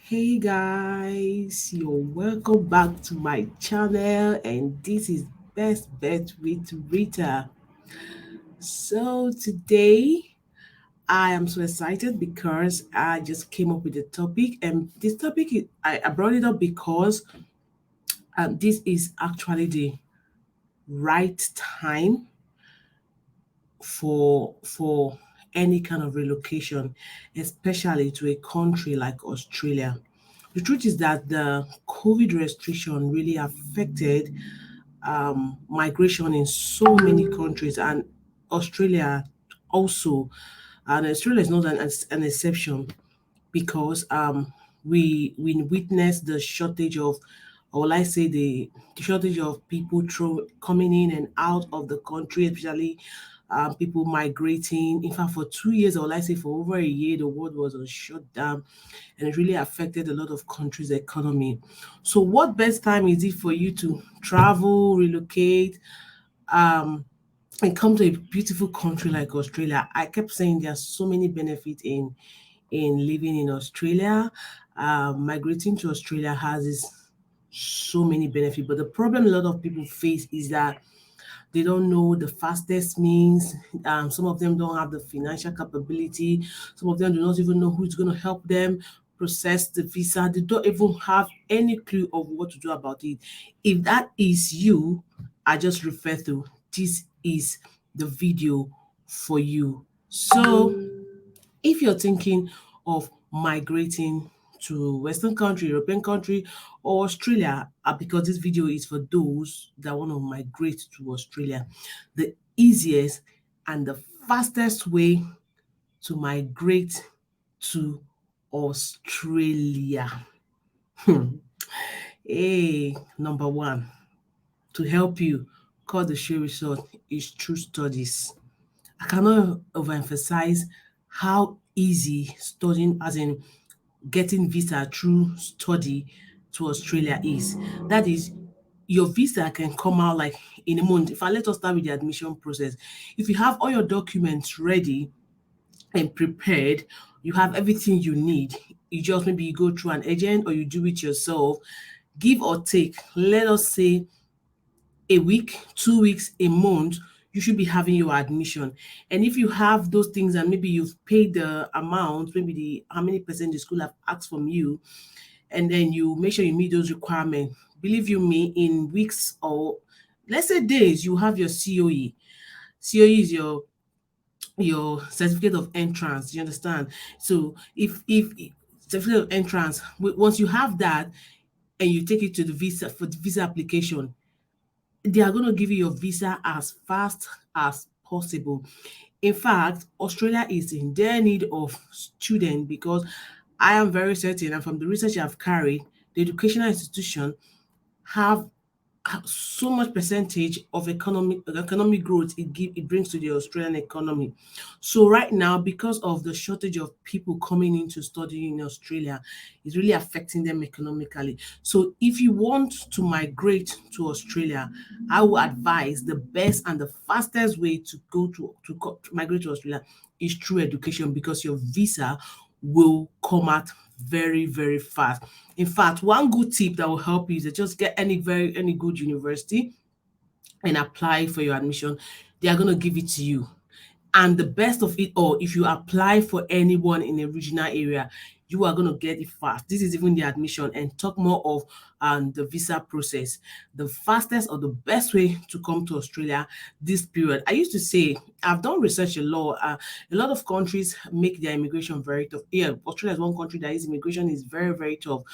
Hey guys, you're welcome back to my channel, and this is Best Bet with Rita. So today I am so excited because I just came up with a topic, and this topic I brought it up because this is actually the right time for any kind of relocation, especially to a country like Australia. The truth is that the COVID restriction really affected migration in so many countries, and Australia also. And Australia is not an exception because we witnessed the shortage of, or will I say the shortage of people coming in and out of the country, especially people migrating. In fact, for 2 years, or will I say for over a year, the world was on shutdown, and it really affected a lot of countries' economy. So, what best time is it for you to travel, relocate, and come to a beautiful country like Australia? I kept saying there are so many benefits in living in Australia. Migrating to Australia has so many benefits, but the problem a lot of people face is that they don't know the fastest means. Some of them don't have the financial capability. Some of them do not even know who's going to help them process the visa. They don't even have any clue of what to do about it. If that is you, I just refer to this is the video for you. So if you're thinking of migrating to Western country, European country, or Australia, because this video is for those that want to migrate to Australia, the easiest and the fastest way to migrate to Australia. Hey, number one, to help you cut the show short is true studies. I cannot overemphasize how easy studying, as in getting visa through study to Australia is. That is, your visa can come out like in a month. If I let us start with the admission process, if you have all your documents ready and prepared, you have everything you need. You just maybe you go through an agent or you do it yourself. Give or take, let us say a week, 2 weeks, a month, you should be having your admission. And if you have those things and maybe you've paid the amount, maybe the how many percent the school have asked from you, and then you make sure you meet those requirements, believe you me, in weeks or let's say days, you have your COE. COE is your certificate of entrance. You understand? So if certificate of entrance, once you have that and you take it to the visa for the visa application, they are going to give you your visa as fast as possible. In fact, Australia is in their need of students because I am very certain, and from the research I've carried, the educational institution have so much percentage of economic growth it brings to the Australian economy. So right now, because of the shortage of people coming in to study in Australia, it's really affecting them economically. So if you want to migrate to Australia, I will advise the best and the fastest way to to migrate to Australia is through education, because your visa will come out very fast. In fact, one good tip that will help you is to just get any good university and apply for your admission. They are going to give it to you. And the best of it all, if you apply for anyone in a regional area, you are going to get it fast. This is even the admission, and talk more of the visa process. The fastest or the best way to come to Australia this period. I used to say, I've done research a lot of countries make their immigration very tough. Yeah, Australia is one country that is immigration is very tough.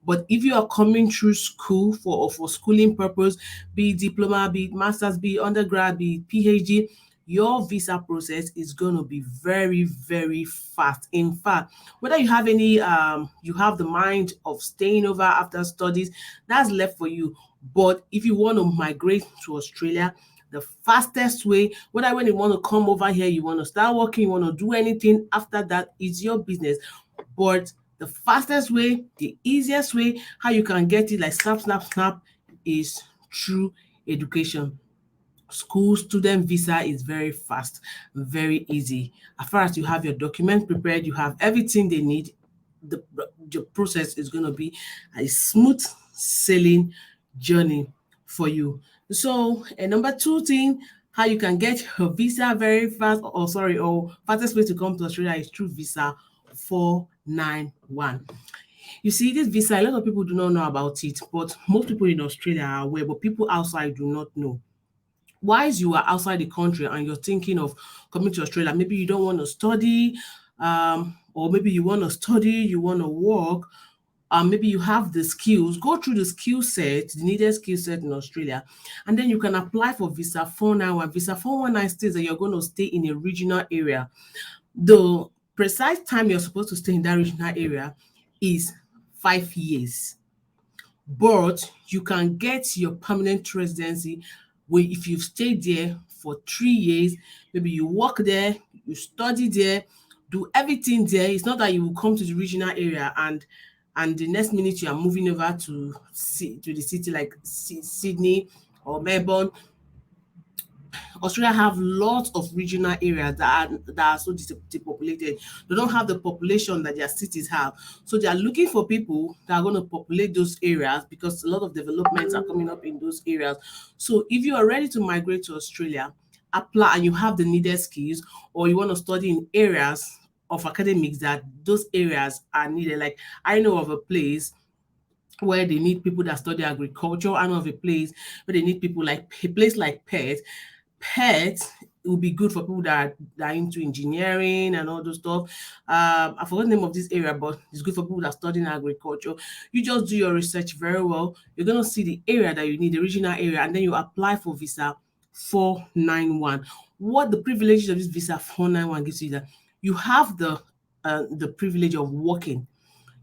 But if you are coming through school for schooling purpose, be it diploma, be it masters, be it undergrad, be it PhD, your visa process is going to be very fast. In fact, whether you have any you have the mind of staying over after studies, that's left for you. But if you want to migrate to Australia, the fastest way, whether when you want to come over here, you want to start working, you want to do anything after that, is your business. But the fastest way, the easiest way, how you can get it like snap, is through education. School student visa is very fast, very easy. As far as you have your documents prepared, you have everything they need. The, your process is going to be a smooth sailing journey for you. So, and number two thing, how you can get your visa very fast, or sorry, or fastest way to come to Australia is through visa 491. You see, this visa, a lot of people do not know about it, but most people in Australia are aware, but people outside do not know. Whilst you are outside the country and you're thinking of coming to Australia, maybe you don't want to study, or maybe you want to study, you want to work, maybe you have the skills, go through the skill set, the needed skill set in Australia, and then you can apply for visa 491. Visa 419 states that you're going to stay in a regional area. The precise time you're supposed to stay in that regional area is 5 years, but you can get your permanent residency where if you've stayed there for 3 years, maybe you work there, you study there, do everything there. It's not that you will come to the regional area and the next minute you are moving over to the city like Sydney or Melbourne. Australia have lots of regional areas that are so depopulated. They don't have the population that their cities have. So they are looking for people that are going to populate those areas because a lot of developments are coming up in those areas. So if you are ready to migrate to Australia, apply and you have the needed skills, or you want to study in areas of academics that those areas are needed. Like I know of a place where they need people that study agriculture. I know of a place where they need people like a place like Perth. Perth will be good for people that are into engineering and all those stuff. I forgot the name of this area, but it's good for people that are studying agriculture. You just do your research very well. You're gonna see the area that you need, the regional area, and then you apply for visa 491. What the privileges of this visa 491 gives you is that you have the privilege of working.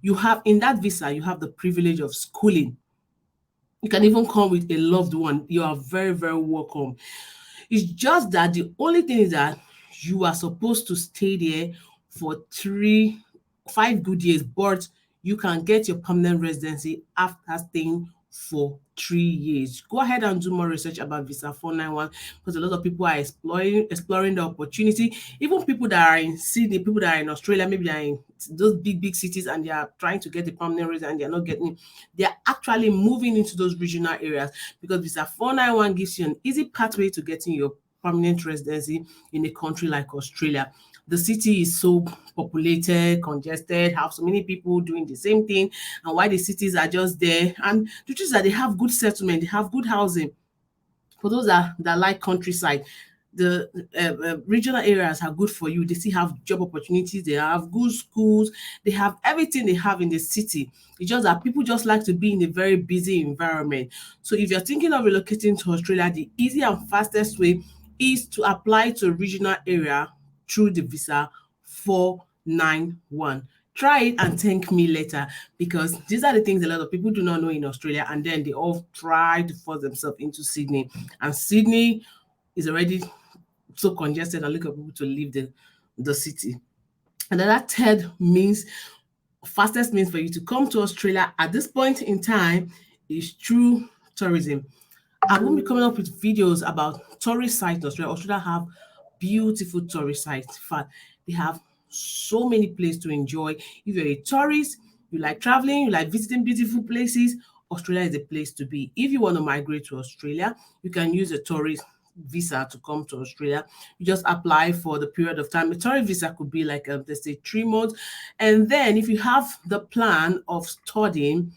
You have in that visa, you have the privilege of schooling. You can even come with a loved one. You are very, very welcome. It's just that the only thing is that you are supposed to stay there for 5 good years, but you can get your permanent residency after staying for 3 years. Go ahead and do more research about visa 491 because a lot of people are exploring the opportunity. Even people that are in Sydney, people that are in Australia, maybe they are in those big cities and they are trying to get the permanent residence and they are not getting it. They are actually moving into those regional areas because visa 491 gives you an easy pathway to getting your permanent residency in a country like Australia. The city is so populated, congested, have so many people doing the same thing, and why the cities are just there. And the truth is that they have good settlement, they have good housing. For those that like countryside, the regional areas are good for you. They still have job opportunities, they have good schools, they have everything they have in the city. It's just that people just like to be in a very busy environment. So if you're thinking of relocating to Australia, the easy and fastest way is to apply to a regional area through the visa 491. Try it and thank me later because these are the things a lot of people do not know in Australia, and then they all try to force themselves into Sydney. And Sydney is already so congested and looking for people to leave the city. And then that third means, fastest means for you to come to Australia at this point in time is through tourism. I won't be coming up with videos about tourist sites in Australia. Australia have beautiful tourist sites. In fact, they have so many places to enjoy. If you're a tourist, you like traveling, you like visiting beautiful places, Australia is the place to be. If you want to migrate to Australia, you can use a tourist visa to come to Australia. You just apply for the period of time. A tourist visa could be like, let's say, 3 months. And then if you have the plan of studying,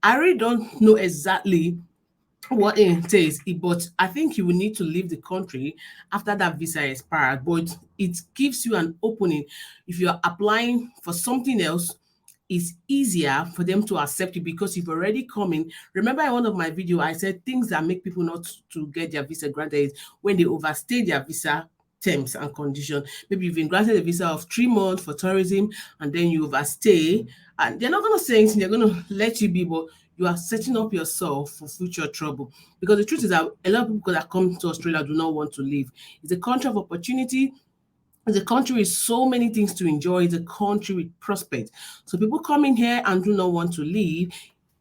I really don't know exactly what it entails, but I think you will need to leave the country after that visa expires. But it gives you an opening. If you're applying for something else, it's easier for them to accept you because you've already come in. Remember in one of my video, I said things that make people not to get their visa granted is when they overstay their visa terms and conditions. Maybe you've been granted a visa of 3 months for tourism and then you overstay, and they're not going to say anything, they're going to let you be, but you are setting up yourself for future trouble. Because the truth is that a lot of people that come to Australia do not want to leave. It's a country of opportunity. It's a country with so many things to enjoy. It's a country with prospects. So people come in here and do not want to leave.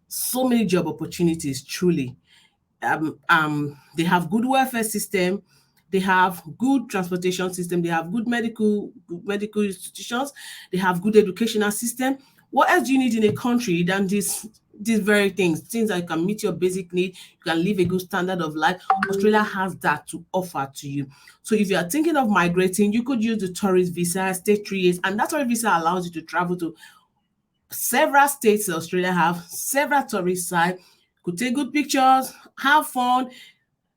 So many job opportunities, truly. They have good welfare system, they have good transportation system, they have good medical institutions, they have good educational system. What else do you need in a country than these very things that you can meet your basic need, you can live a good standard of life? Australia has that to offer to you. So if you are thinking of migrating, you could use the tourist visa, stay 3 years, and that tourist visa allows you to travel to several states Australia have, several tourist sites, could take good pictures, have fun,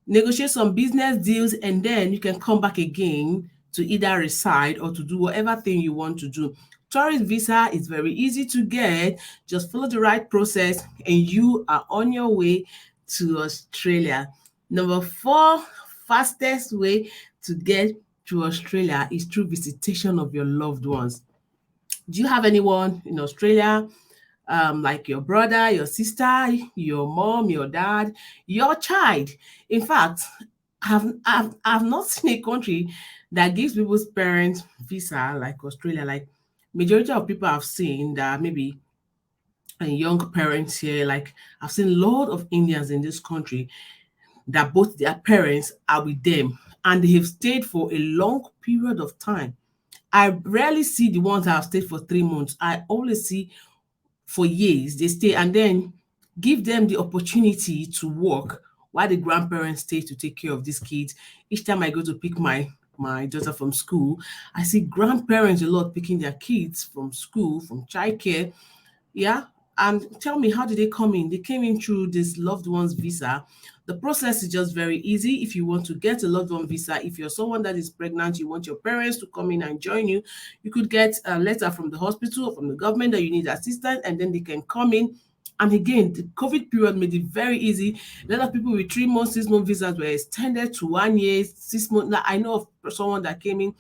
negotiate some business deals, and then you can come back again to either reside or to do whatever thing you want to do. Tourist visa is very easy to get. Just follow the right process and you are on your way to Australia. Number 4, fastest way to get to Australia is through visitation of your loved ones. Do you have anyone in Australia, like your brother, your sister, your mom, your dad, your child? In fact, I've not seen a country that gives people's parents visa like Australia. Like majority of people I've seen that maybe and young parents here, like I've seen a lot of Indians in this country that both their parents are with them and they have stayed for a long period of time. I rarely see the ones that have stayed for 3 months. I always see for years they stay, and then give them the opportunity to work while the grandparents stay to take care of these kids. Each time I go to pick my daughter from school, I see grandparents a lot picking their kids from school, from childcare. Yeah. And tell me, how did they come in? They came in through this loved one's visa. The process is just very easy. If you want to get a loved one visa, if you're someone that is pregnant, you want your parents to come in and join you, you could get a letter from the hospital or from the government that you need assistance, and then they can come in. And again, the COVID period made it very easy. A lot of people with 3 months, 6 month visas were extended to 1 year, 6 months. Now, I know of someone that came in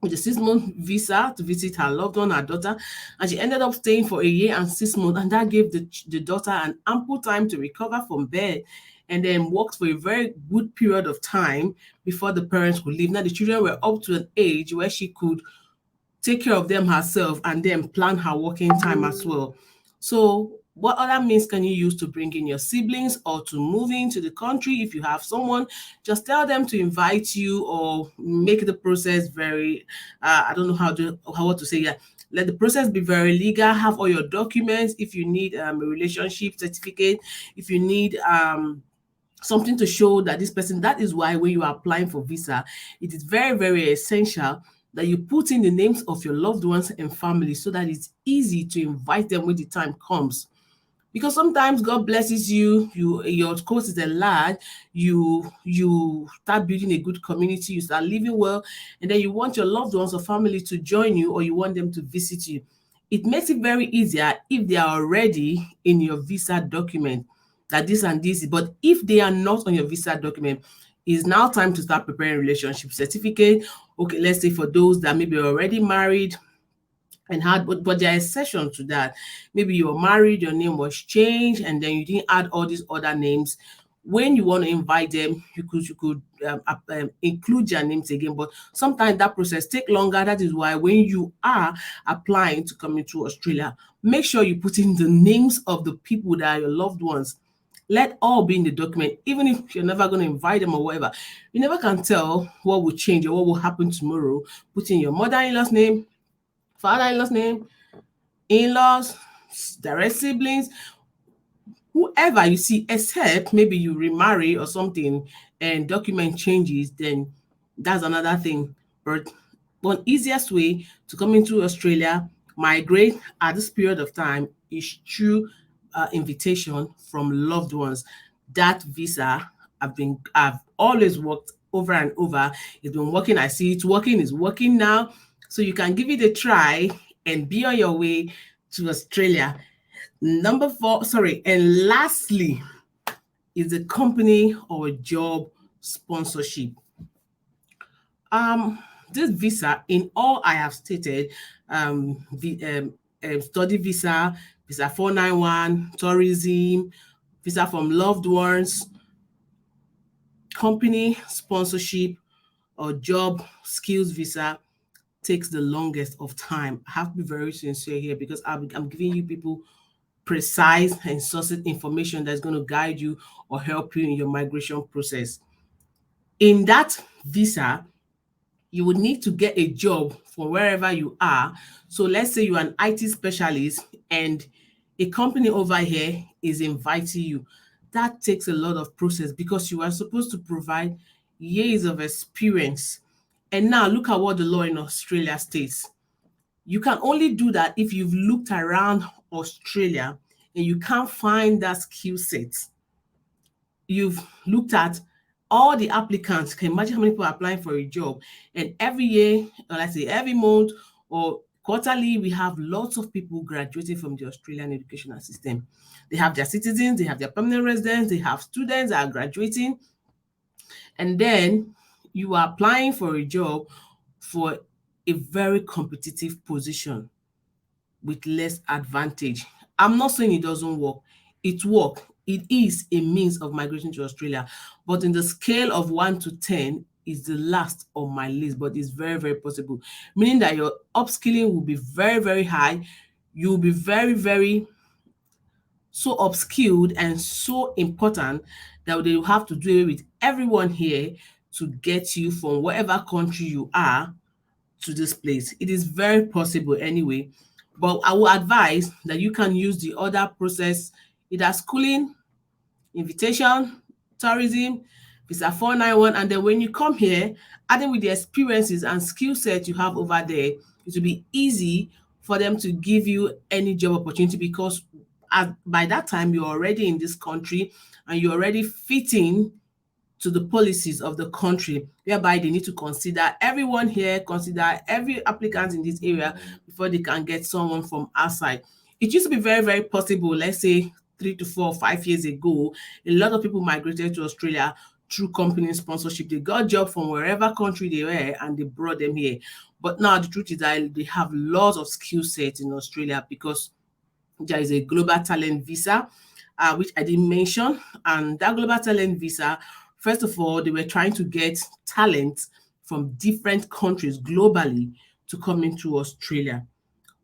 with a 6 month visa to visit her loved one, her daughter, and she ended up staying for a year and 6 months, and that gave the daughter an ample time to recover from bed, and then worked for a very good period of time before the parents could leave. Now the children were up to an age where she could take care of them herself and then plan her working time as well. So what other means can you use to bring in your siblings or to move into the country? If you have someone, just tell them to invite you or make the process very, I don't know how what to say. Yeah, let the process be very legal. Have all your documents. If you need a relationship certificate, if you need something to show that this person, that is why when you are applying for visa, it is very, very essential that you put in the names of your loved ones and family so that it's easy to invite them when the time comes. Because sometimes God blesses you, your course is a large, you start building a good community, you start living well, and then you want your loved ones or family to join you, or you want them to visit you. It makes it very easier if they are already in your visa document that this and this. But if they are not on your visa document, it's now time to start preparing relationship certificate. Okay, let's say for those that maybe are already married and had, but there are exceptions to that. Maybe you were married, your name was changed, and then you didn't add all these other names. When you want to invite them, you could include their names again, but sometimes that process take longer. That is why when you are applying to come into Australia, make sure you put in the names of the people that are your loved ones. Let all be in the document, even if you're never going to invite them or whatever. You never can tell what will change or what will happen tomorrow. Put in your mother-in-law's name, father-in-law's name, in-laws, direct siblings, whoever you see, except maybe you remarry or something and document changes, then that's another thing. But one easiest way to come into Australia, migrate at this period of time is through invitation from loved ones. That visa, I've always worked over and over. It's been working. I see it working. It's working now. So you can give it a try and be on your way to Australia. Number 4, sorry, and lastly is a company or a job sponsorship. Um, this visa, in all I have stated, study visa, visa 491, tourism, visa from loved ones, company sponsorship, or job skills visa takes the longest of time. I have to be very sincere here because I'm giving you people precise and sourced information that's going to guide you or help you in your migration process. In that visa, you would need to get a job from wherever you are. So let's say you're an IT specialist and a company over here is inviting you. That takes a lot of process because you are supposed to provide years of experience. And now look at what the law in Australia states. You can only do that if you've looked around Australia and you can't find that skill set. You've looked at all the applicants. Can you imagine how many people are applying for a job? And every year, or let's say every month or quarterly, we have lots of people graduating from the Australian educational system. They have their citizens, they have their permanent residents, they have students that are graduating, and then you are applying for a job for a very competitive position with less advantage. I'm not saying it doesn't work. It works. It is a means of migrating to Australia, but in the scale of 1 to 10 is the last on my list, but it's very, very possible. Meaning that your upskilling will be very, very high. You'll be very, very so upskilled and so important that they will have to do it with everyone here to get you from whatever country you are to this place. It is very possible anyway, but I will advise that you can use the other process, either schooling, invitation, tourism, visa 491, and then when you come here, adding with the experiences and skill set you have over there, it will be easy for them to give you any job opportunity because by that time you're already in this country and you're already fitting to the policies of the country, whereby they need to consider everyone here, consider every applicant in this area before they can get someone from outside. It used to be very, very possible, let's say 3 to 4 or 5 years ago, a lot of people migrated to Australia through company sponsorship. They got job from wherever country they were and they brought them here. But now the truth is that they have lots of skill sets in Australia because there is a global talent visa, which I didn't mention. And that global talent visa, first of all, they were trying to get talent from different countries globally to come into Australia.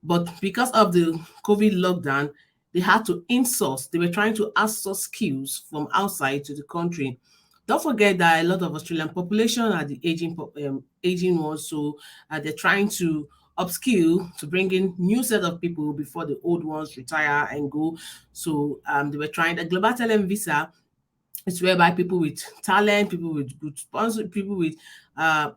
But because of the COVID lockdown, they had to insource. They were trying to outsource skills from outside to the country. Don't forget that a lot of Australian population are the aging ones, so they're trying to upskill to bring in new set of people before the old ones retire and go. So they were trying the global talent visa. It's whereby people with talent, people with good sponsor, people with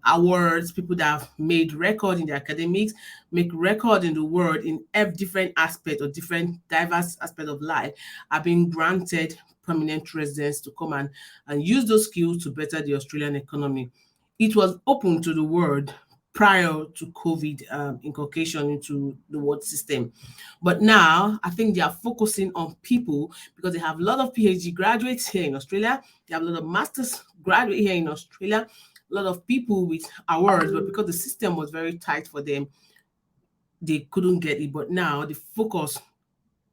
awards, people that have made record in the academics, make record in the world in every different aspect or different diverse aspect of life, are being granted permanent residence to come and use those skills to better the Australian economy. It was open to the world prior to COVID inculcation into the world system. But now I think they are focusing on people because they have a lot of PhD graduates here in Australia. They have a lot of master's graduates here in Australia, a lot of people with awards, but because the system was very tight for them, they couldn't get it. But now the focus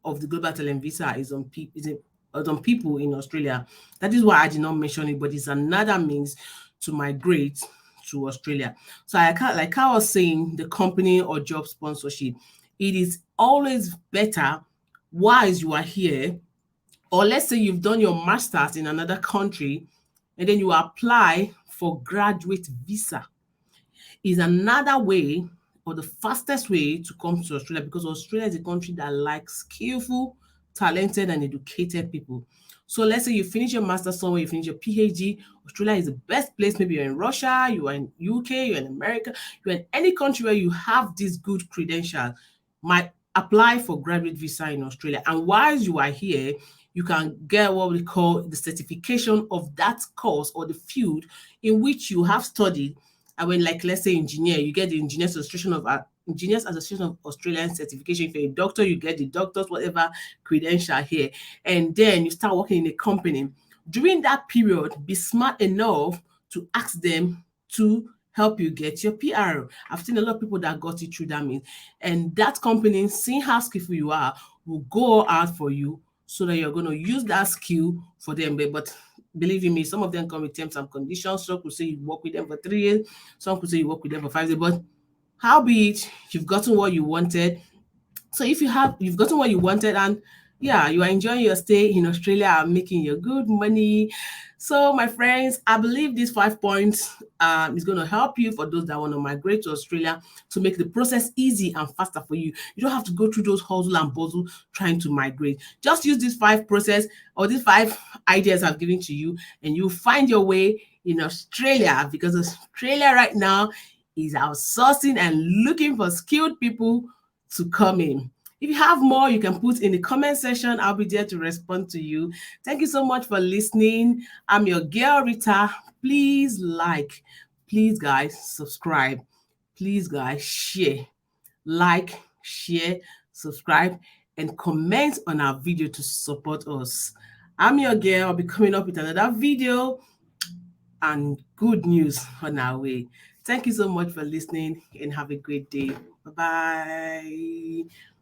of the global talent visa is on people in Australia. That is why I did not mention it, but it's another means to migrate to Australia. So like I was saying, the company or job sponsorship, it is always better whilst you are here, or let's say you've done your master's in another country and then you apply for graduate visa, is another way or the fastest way to come to Australia because Australia is a country that likes skillful, talented, and educated people. So let's say you finish your master somewhere, you finish your PhD, Australia is the best place. Maybe you're in Russia, you are in UK, you're in America, you're in any country where you have this good credential, might apply for graduate visa in Australia. And while you are here, you can get what we call the certification of that course or the field in which you have studied. And when, like, let's say engineer, you get the Engineers Association of Australian certification. If you're a doctor, you get the doctors, whatever credential here. And then you start working in a company. During that period, be smart enough to ask them to help you get your PR. I've seen a lot of people that got it through that means. And that company, seeing how skillful you are, will go out for you so that you're going to use that skill for them. But believe in me, some of them come with terms and conditions. Some could say you work with them for 3 years. Some could say you work with them for 5 years. But howbeit, you've gotten what you wanted. So if you've gotten what you wanted and yeah, you are enjoying your stay in Australia and making your good money. So, my friends, I believe these 5 points is going to help you for those that want to migrate to Australia to make the process easy and faster for you. You don't have to go through those hustle and bustle trying to migrate. Just use these 5 process or these 5 ideas I've given to you, and you'll find your way in Australia, because Australia right now is outsourcing and looking for skilled people to come in. If you have more, you can put in the comment section. I'll be there to respond to you. Thank you so much for listening. I'm your girl, Rita. Please like, please, guys, subscribe. Please, guys, share, like, share, subscribe, and comment on our video to support us. I'm your girl. I'll be coming up with another video and good news on our way. Thank you so much for listening and have a great day. Bye bye.